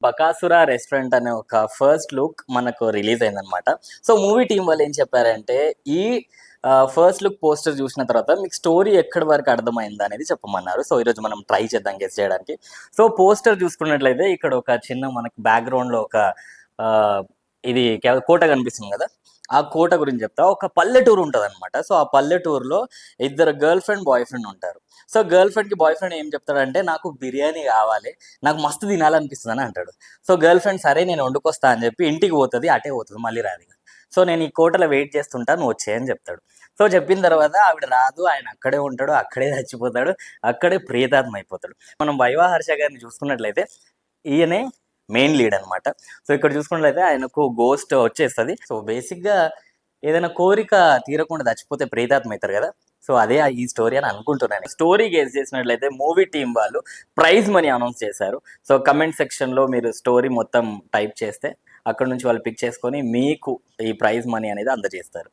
'Bakasura restaurant' అనే ఒక first look మనకు రిలీజ్ అయిందనమాట. సో, మూవీ టీమ్ వాళ్ళు ఏం చెప్పారంటే, ఈ ఫస్ట్ లుక్ పోస్టర్ చూసిన తర్వాత మీకు స్టోరీ ఎక్కడి వరకు అర్థమైందా అనేది చెప్పమన్నారు. సో, ఈరోజు మనం ట్రై చేద్దాం గెస్ చేయడానికి. సో, పోస్టర్ చూసుకున్నట్లయితే ఇక్కడ ఒక చిన్న మనకి బ్యాక్‌గ్రౌండ్‌లో ఒక ఆహ్, ఇది కోట కనిపిస్తుంది గదా! ఆ కోట గురించి చెప్తా. ఒక పల్లెటూరు ఉంటదనమాట. సో, ఆ పల్లెటూరులో ఇద్దరు గర్ల్ ఫ్రెండ్, బాయ్ ఫ్రెండ్ ఉంటారు. సో, గర్ల్ ఫ్రెండ్‌కి బాయ్ ఫ్రెండ్ ఏం చెప్తాడంటే, "నాకు బిర్యానీ కావాలి. నాకు మస్తు తినాలనిపిస్తుందని" అంటాడు. సో, గర్ల్ ఫ్రెండ్ సరే నేను వండుకొస్తా అని చెప్పి ఇంటికి పోతది. అటే పోతది మళ్ళీ రాదిగ. సో, నేను ఈ కోటలో వెయిట్ చేస్తుంటా నువ్వు వచ్చేయి అని చెప్తాడు. సో, చెప్పిన తర్వాత ఆవిడ రాదు. ఆయన అక్కడే ఉంటాడు. అక్కడే చచ్చిపోతాడు. అక్కడే ప్రేతాత్మ అయిపోతాడు. మనం 'వైవా హర్ష' గారిని చూసుకున్నట్లయితే ఈయనే మెయిన్ లీడ్ అనమాట. సో, ఇక్కడ చూసుకున్నట్లయితే ఆయనకు గోస్ట్ వచ్చేస్తది. సో, బేసిక్‌గా ఏదైనా కోరిక తీరకుండా చచ్చిపోతే ప్రేతాత్మ అయితారు గదా! సో, అదే ఈ స్టోరీ అని అనుకుంటున్నాను. స్టోరీ గెస్ చేసినట్లయితే మూవీ టీమ్ వాళ్ళు ప్రైజ్ మనీ అనౌన్స్ చేశారు. సో, కమెంట్ సెక్షన్‌లో మీరు స్టోరీ మొత్తం టైప్ చేస్తే అక్కడి నుంచి వాళ్ళు పిక్ చేసుకొని మీకు ఈ ప్రైజ్ మనీ అనేది అందజేస్తారు.